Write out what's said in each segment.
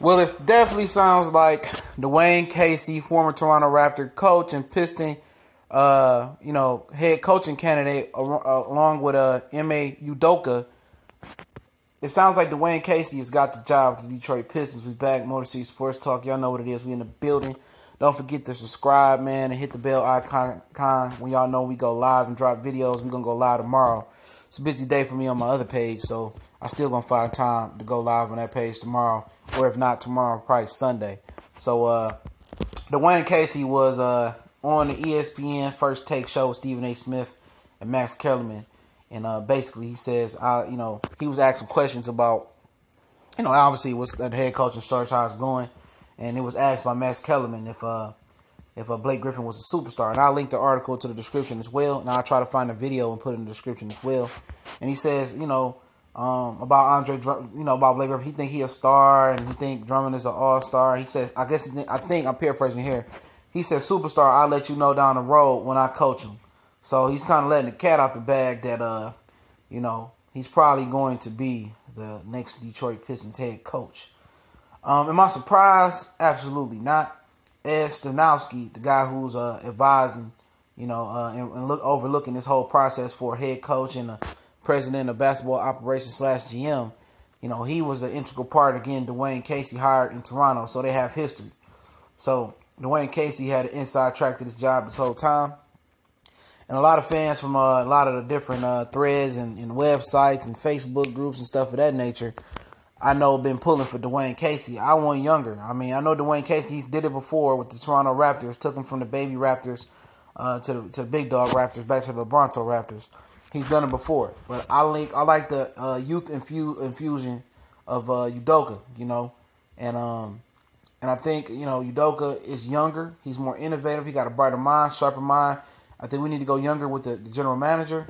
Well, it definitely sounds like Dwayne Casey, former Toronto Raptor coach and Piston, head coaching candidate, along with M.A. Udoka. It sounds like Dwayne Casey has got the job with the Detroit Pistons. We back, Motor City Sports Talk. Y'all know what it is. We in the building. Don't forget to subscribe, man, and hit the bell icon when y'all know we go live and drop videos. We're going to go live tomorrow. It's a busy day for me on my other page, so I still going to find time to go live on that page tomorrow. Or if not tomorrow, probably Sunday. So, Dwayne Casey was on the ESPN First Take show with Stephen A. Smith and Max Kellerman. And basically he says, he was asking questions about, obviously what's the head coach in search, how it's going. And it was asked by Max Kellerman if Blake Griffin was a superstar. And I'll link the article to the description as well. And I'll try to find a video and put it in the description as well. And he says, about about Blake Griffin, he think he a star and he think Drummond is an all-star. He says, I think I'm paraphrasing here. He says, superstar, I'll let you know down the road when I coach him. So he's kind of letting the cat out the bag that, he's probably going to be the next Detroit Pistons head coach. Am I surprised? Absolutely not. Ed Stanowski, the guy who's advising, and overlooking this whole process for a head coach and a president of basketball operations / GM, he was an integral part of getting Dwayne Casey hired in Toronto, so they have history. So Dwayne Casey had an inside track to this job this whole time. And a lot of fans from a lot of the different threads and websites and Facebook groups and stuff of that nature, I know been pulling for Dwayne Casey. I want younger. I mean, I know Dwayne Casey, he's did it before with the Toronto Raptors, took him from the baby Raptors to the big dog Raptors, back to the Bronto Raptors. He's done it before. But I like the youth infusion of Udoka, and I think, Udoka is younger. He's more innovative. He got a brighter mind, sharper mind. I think we need to go younger with the general manager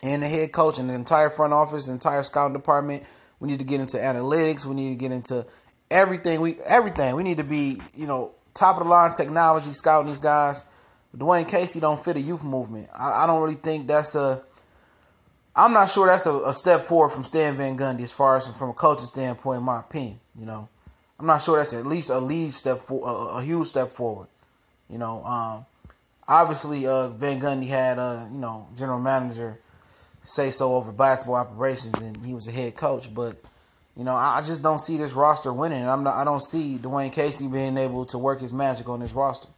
and the head coach and the entire front office, the entire scouting department. We need to get into analytics. We need to get into everything. We need to be, top of the line technology, scouting these guys. Dwayne Casey don't fit a youth movement. I don't really think I'm not sure that's a step forward from Stan Van Gundy as far as from a coaching standpoint, in my opinion. I'm not sure that's at least a lead step a huge step forward. Obviously, Van Gundy had general manager say so over basketball operations, and he was a head coach. But I just don't see this roster winning. And I don't see Dwayne Casey being able to work his magic on this roster.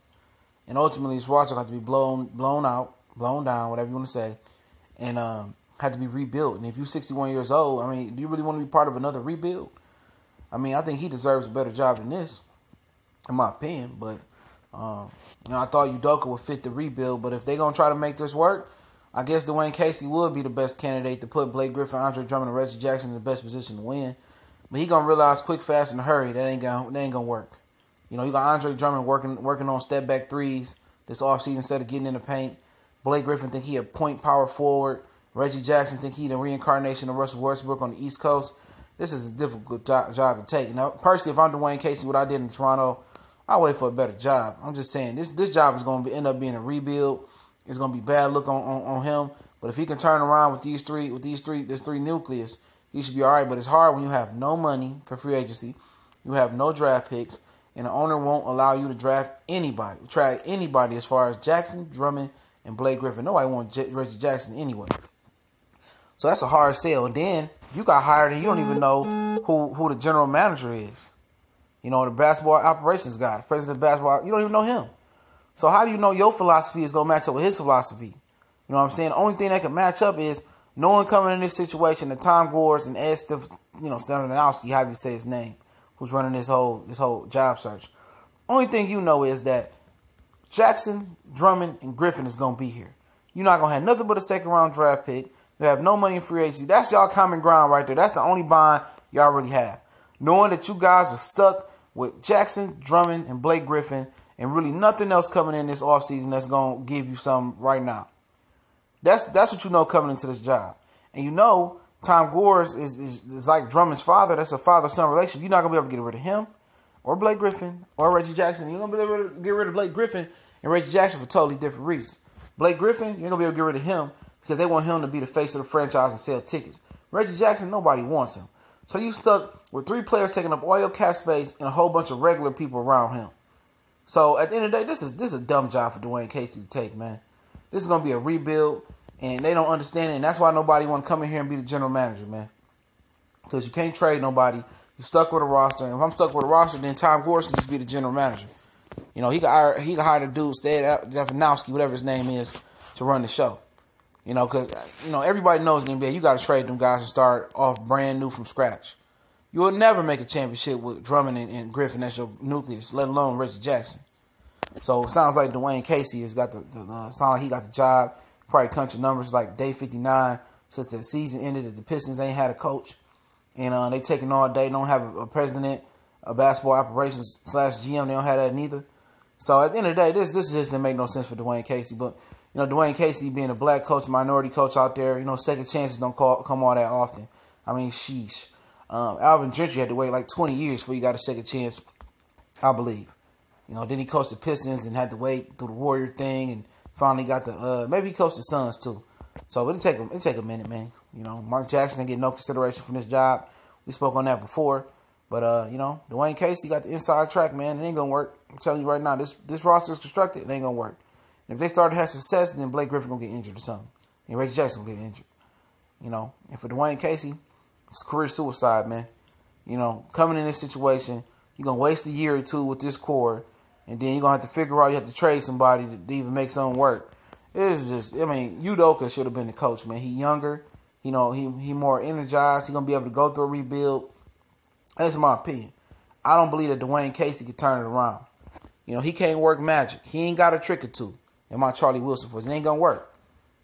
And ultimately, this roster has to be blown out, blown down, whatever you want to say, and had to be rebuilt. And if you're 61 years old, I mean, do you really want to be part of another rebuild? I mean, I think he deserves a better job than this, in my opinion. But I thought Udoka would fit the rebuild, but if they're going to try to make this work, I guess Dwayne Casey would be the best candidate to put Blake Griffin, Andre Drummond, and Reggie Jackson in the best position to win. But he going to realize quick, fast, and hurry that ain't gonna work. You got Andre Drummond working on step-back threes this offseason instead of getting in the paint. Blake Griffin think he a point power forward. Reggie Jackson think he the reincarnation of Russell Westbrook on the East Coast. This is a difficult job to take. Now, personally, if I'm Dwayne Casey, what I did in Toronto, I'll wait for a better job. I'm just saying, this job is going to end up being a rebuild. It's going to be bad look on him. But if he can turn around with this three nucleus, he should be all right. But it's hard when you have no money for free agency, you have no draft picks, and the owner won't allow you to draft anybody. Try anybody as far as Jackson, Drummond, and Blake Griffin. Nobody wants Reggie Jackson anyway. So that's a hard sell. And then you got hired and you don't even know who the general manager is. The basketball operations guy, the president of basketball, you don't even know him. So how do you know your philosophy is going to match up with his philosophy? You know what I'm saying? The only thing that can match up is no one coming in this situation, the Tom Gores and Ed Stanowski, how do you say his name, who's running this whole job search. Only thing you know is that Jackson, Drummond, and Griffin is going to be here. You're not going to have nothing but a second-round draft pick. You have no money in free agency. That's y'all common ground right there. That's the only bond y'all already have. Knowing that you guys are stuck with Jackson, Drummond, and Blake Griffin, and really nothing else coming in this offseason that's going to give you some right now. That's what you know coming into this job. And Tom Gores is like Drummond's father. That's a father-son relationship. You're not going to be able to get rid of him or Blake Griffin or Reggie Jackson. You're going to be able to get rid of Blake Griffin and Reggie Jackson for totally different reasons. Blake Griffin, you're going to be able to get rid of him because they want him to be the face of the franchise and sell tickets. Reggie Jackson, nobody wants him. So you stuck with 3 players taking up all your cap space and a whole bunch of regular people around him. So at the end of the day, this is a dumb job for Dwayne Casey to take, man. This is gonna be a rebuild, and they don't understand it, and that's why nobody want to come in here and be the general manager, man. Because you can't trade nobody. You stuck with a roster, and if I'm stuck with a roster, then Tom Gores can just be the general manager. You know, he can hire the dude, Stefanowski, whatever his name is, to run the show. You know, because everybody knows in the NBA, you got to trade them guys and start off brand new from scratch. You will never make a championship with Drummond and Griffin as your nucleus, let alone Reggie Jackson. So it sounds like Dwayne Casey has got sound like he got the job. Probably country numbers like day 59 since the season ended. That the Pistons ain't had a coach, and they taking all day. Don't have a president, a basketball operations / GM. They don't have that neither. So at the end of the day, this just didn't make no sense for Dwayne Casey. But Dwayne Casey being a black coach, minority coach out there, second chances don't come all that often. I mean, sheesh. Alvin Gentry had to wait like 20 years before he got a second chance, I believe. Then he coached the Pistons and had to wait through the Warrior thing, and finally got the maybe he coached the Suns too. So it'll take a minute, man. Mark Jackson didn't get no consideration for this job. We spoke on that before, but Dwayne Casey got the inside track, man. It ain't gonna work. I'm telling you right now, this roster is constructed. It ain't gonna work. And if they start to have success, then Blake Griffin gonna get injured or something, and Reggie Jackson gonna get injured. And for Dwayne Casey, it's career suicide, man. Coming in this situation, you're gonna waste a year or two with this core. And then you're going to have to figure out you have to trade somebody to even make something work. It's just, Udoka should have been the coach, man. He younger. He more energized. He's going to be able to go through a rebuild. That's my opinion. I don't believe that Dwayne Casey can turn it around. He can't work magic. He ain't got a trick or two. And my Charlie Wilson for it ain't going to work.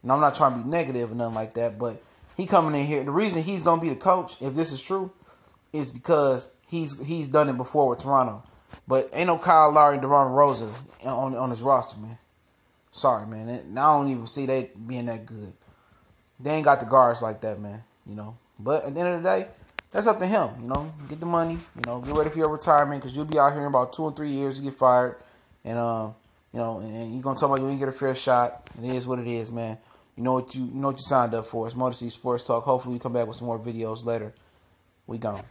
And I'm not trying to be negative or nothing like that, but he coming in here. The reason he's going to be the coach, if this is true, is because he's done it before with Toronto. But ain't no Kyle Lowry and DeMar Rosa on his roster, man. Sorry, man. I don't even see they being that good. They ain't got the guards like that, man. But at the end of the day, that's up to him. Get the money. Get ready for your retirement because you'll be out here in about 2 or 3 years to get fired, and and you're gonna talk about you ain't get a fair shot. It is what it is, man. You know what you signed up for. It's Motor City Sports Talk. Hopefully, we come back with some more videos later. We gone.